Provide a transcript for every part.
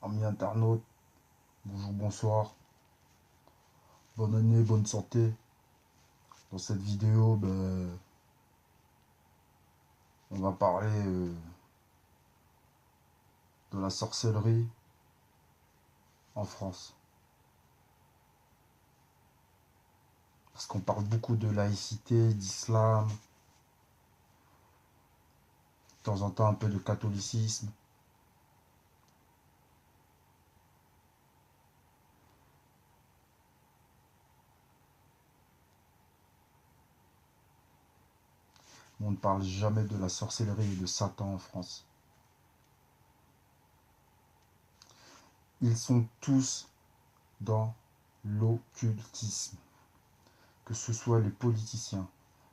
Amis internautes, bonjour, bonsoir, bonne année, bonne santé. Dans cette vidéo, on va parler de la sorcellerie en France. Parce qu'on parle beaucoup de laïcité, d'islam, de temps en temps un peu de catholicisme. Mais on ne parle jamais de la sorcellerie et de Satan en France. Ils sont tous dans l'occultisme. Que ce soit les politiciens,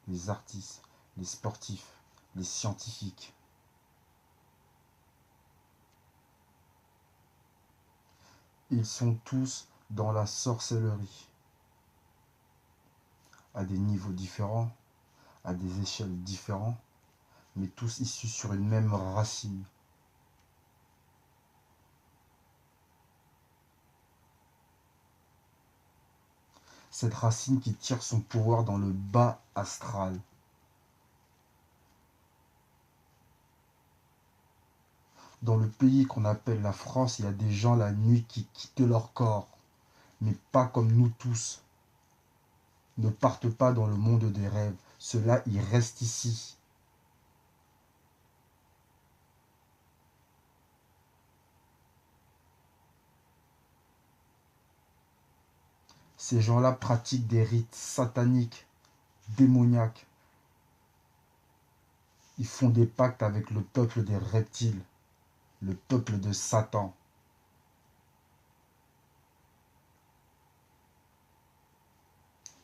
les artistes, les sportifs, les scientifiques. Ils sont tous dans la sorcellerie, à des niveaux différents, à des échelles différentes, mais tous issus sur une même racine. Cette racine qui tire son pouvoir dans le bas astral. Dans le pays qu'on appelle la France, il y a des gens la nuit qui quittent leur corps, mais pas comme nous tous. Ne partent pas dans le monde des rêves. Ceux-là, ils restent ici. Ces gens-là pratiquent des rites sataniques, démoniaques. Ils font des pactes avec le peuple des reptiles, le peuple de Satan.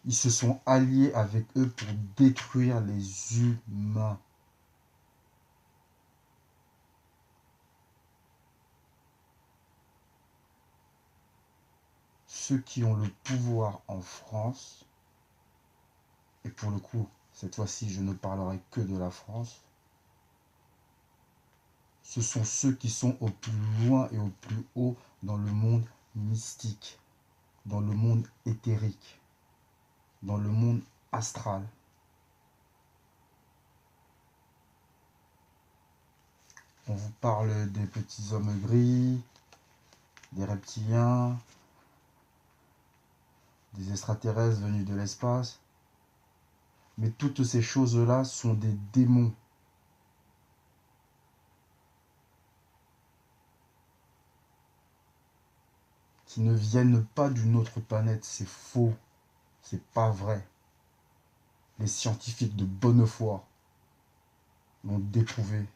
Ils se sont alliés avec eux pour détruire les humains. Ceux qui ont le pouvoir en France, et pour le coup, cette fois-ci, je ne parlerai que de la France, ce sont ceux qui sont au plus loin et au plus haut dans le monde mystique, dans le monde éthérique, dans le monde astral. On vous parle des petits hommes gris, des reptiliens, des extraterrestres venus de l'espace. Mais toutes ces choses-là sont des démons. Qui ne viennent pas d'une autre planète. C'est faux. C'est pas vrai. Les scientifiques de bonne foi l'ont déprouvé.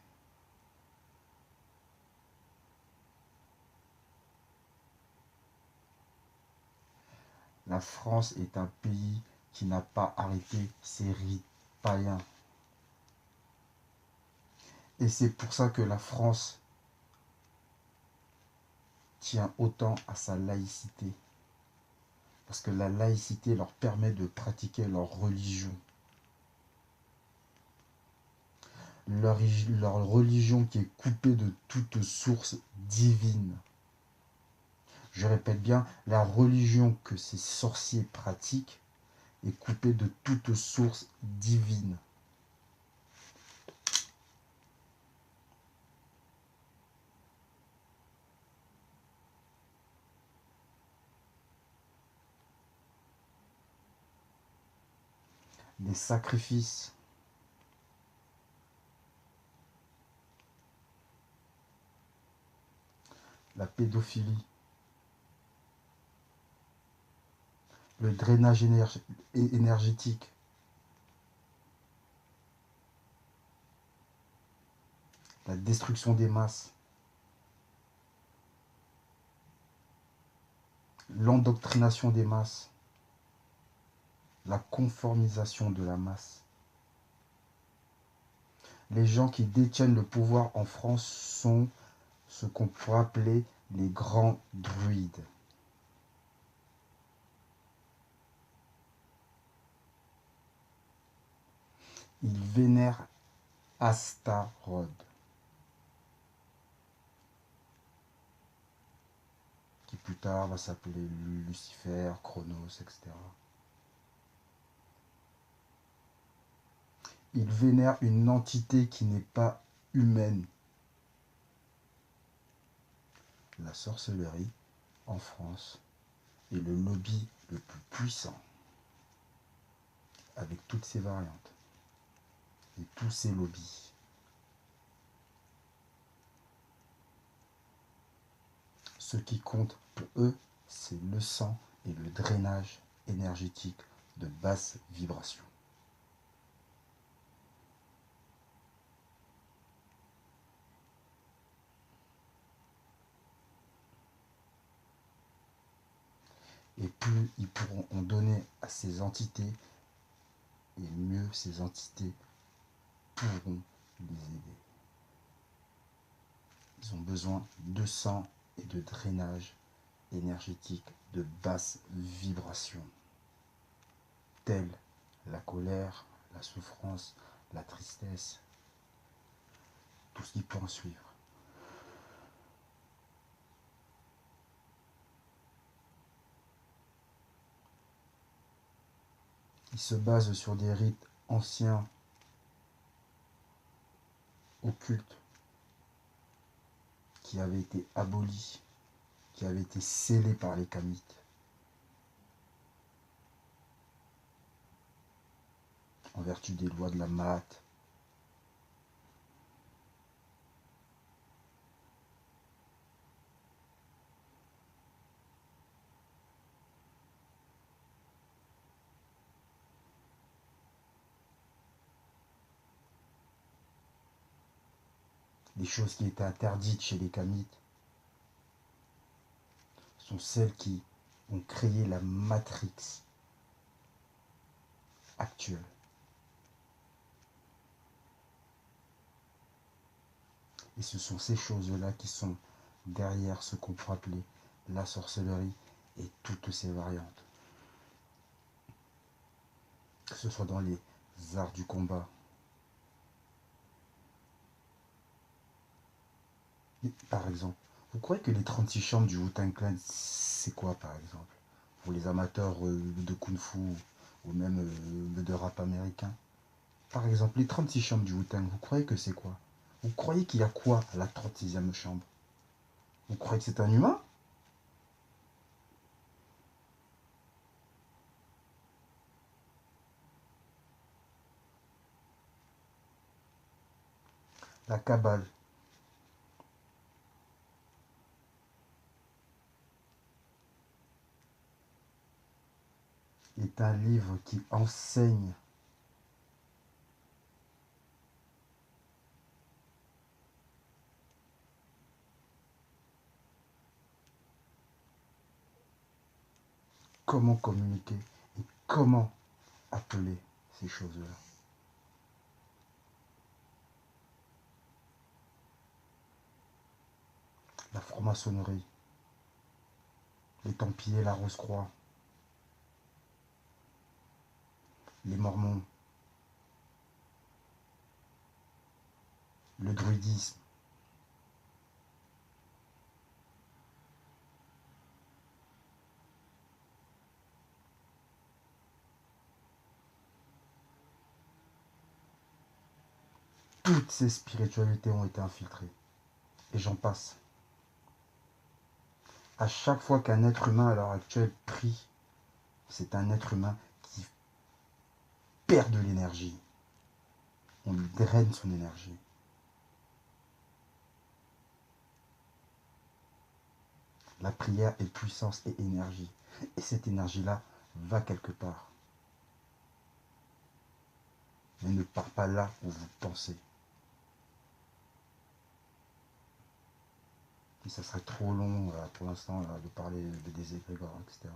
La France est un pays qui n'a pas arrêté ses rites païens. Et c'est pour ça que la France tient autant à sa laïcité. Parce que la laïcité leur permet de pratiquer leur religion. Leur religion qui est coupée de toute source divine. Je répète bien, la religion que ces sorciers pratiquent est coupée de toute source divine. Des sacrifices, la pédophilie, le drainage énergétique, la destruction des masses, l'endoctrination des masses, la conformisation de la masse. Les gens qui détiennent le pouvoir en France sont ce qu'on pourrait appeler les grands druides. Ils vénèrent Astarod. tard va s'appeler Lucifer, Chronos, etc. Il vénère une entité qui n'est pas humaine. La sorcellerie, en France, est le lobby le plus puissant, avec toutes ses variantes et tous ses lobbies. Ce qui compte pour eux, c'est le sang et le drainage énergétique de basse vibration. Et plus ils pourront en donner à ces entités, et mieux ces entités pourront les aider. Ils ont besoin de sang et de drainage énergétique de basse vibration, telle la colère, la souffrance, la tristesse, tout ce qui peut en suivre. Il se base sur des rites anciens, occultes, qui avaient été abolis, qui avaient été scellés par les Kamites, en vertu des lois de la Maat. Les choses qui étaient interdites chez les Kamites sont celles qui ont créé la Matrix actuelle. Et ce sont ces choses-là qui sont derrière ce qu'on peut appeler la sorcellerie et toutes ses variantes. Que ce soit dans les arts du combat. Et par exemple, vous croyez que les 36 chambres du Wu-Tang Clan, c'est quoi par exemple? Pour les amateurs de kung-fu ou même de rap américain. Par exemple, les 36 chambres du Wu-Tang, vous croyez que c'est quoi? Vous croyez qu'il y a quoi à la 36e chambre? Vous croyez que c'est un humain? La Kabbale est un livre qui enseigne comment communiquer et comment appeler ces choses-là. La franc-maçonnerie, les Templiers, la Rose-Croix, les Mormons, le druidisme, toutes ces spiritualités ont été infiltrées. Et j'en passe. À chaque fois qu'un être humain à l'heure actuelle prie, c'est un être humain qui perd de l'énergie. On lui draine son énergie. La prière est puissance et énergie. Et cette énergie-là va quelque part. Mais ne part pas là où vous pensez. Et ça serait trop long pour l'instant de parler des égrégores, etc.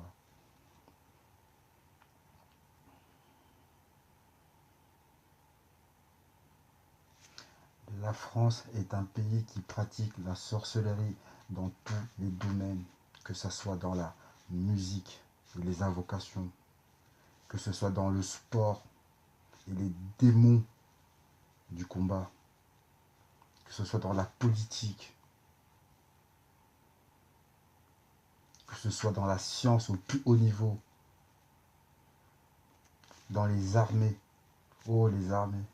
La France est un pays qui pratique la sorcellerie dans tous les domaines, que ce soit dans la musique et les invocations, que ce soit dans le sport et les démons du combat, que ce soit dans la politique, que ce soit dans la science au plus haut niveau, dans les armées, oh les armées,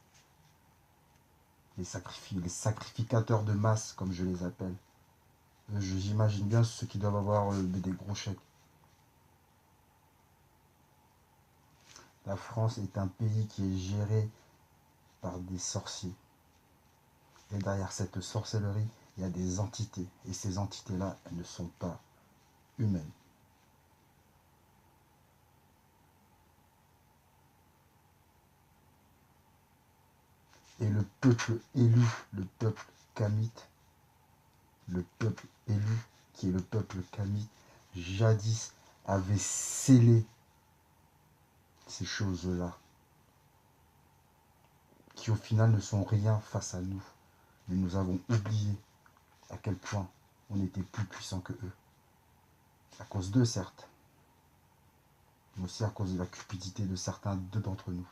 les sacrificateurs de masse, comme je les appelle. J'imagine bien ceux qui doivent avoir des gros chèques. La France est un pays qui est géré par des sorciers. Et derrière cette sorcellerie, il y a des entités. Et ces entités-là, elles ne sont pas humaines. Et le peuple élu, le peuple kamite, le peuple élu, qui est le peuple kamite, jadis avait scellé ces choses-là, qui au final ne sont rien face à nous. Mais nous avons oublié à quel point on était plus puissant que eux. À cause d'eux, certes, mais aussi à cause de la cupidité de certains d'entre nous.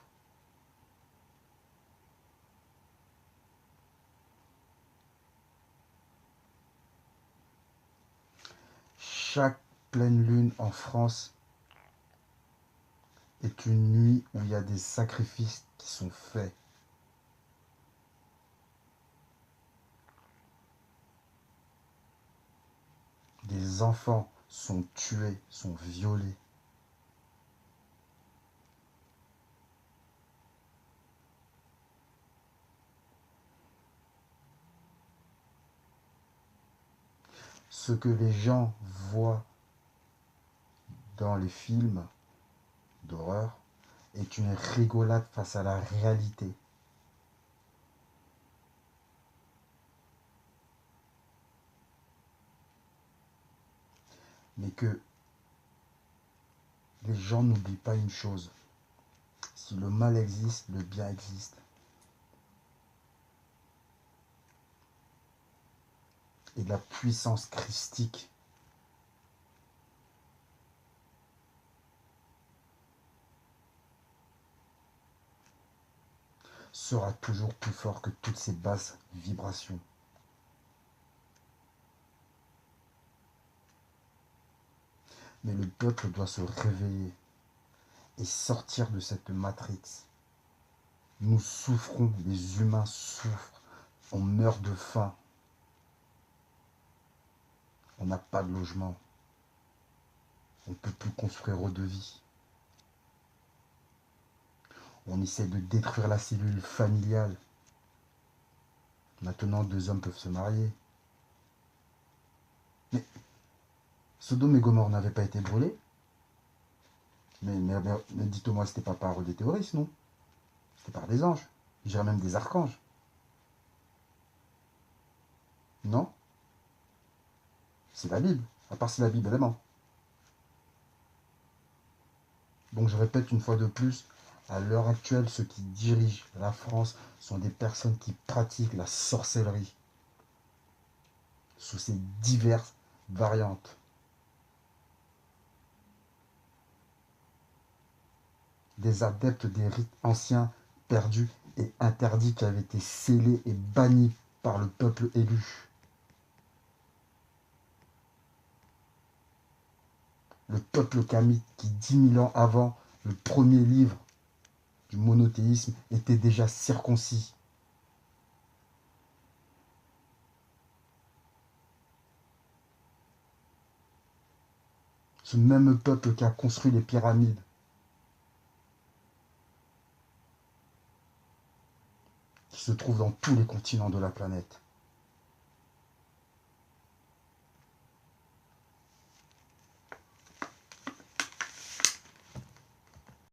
Chaque pleine lune en France est une nuit où il y a des sacrifices qui sont faits. Des enfants sont tués, sont violés. Ce que les gens voient dans les films d'horreur est une rigolade face à la réalité. Mais que les gens n'oublient pas une chose. Si le mal existe, le bien existe. Et la puissance christique sera toujours plus fort que toutes ces basses vibrations. Mais le peuple doit se réveiller et sortir de cette matrix. Nous souffrons, les humains souffrent, on meurt de faim, on n'a pas de logement, on ne peut plus construire eau de vie. On essaie de détruire la cellule familiale. Maintenant, 2 hommes peuvent se marier. Mais Sodome et Gomorrhe n'avaient pas été brûlés. Mais dites-moi, c'était pas par des terroristes, non? C'était par des anges. Je dirais même des archanges. Non? C'est la Bible. À part si la Bible, elle ment. Donc je répète une fois de plus, à l'heure actuelle, ceux qui dirigent la France sont des personnes qui pratiquent la sorcellerie sous ses diverses variantes. Des adeptes des rites anciens, perdus et interdits qui avaient été scellés et bannis par le peuple élu. Le peuple kamite qui, 10 000 ans avant le premier livre du monothéisme, était déjà circoncis. Ce même peuple qui a construit les pyramides, qui se trouve dans tous les continents de la planète.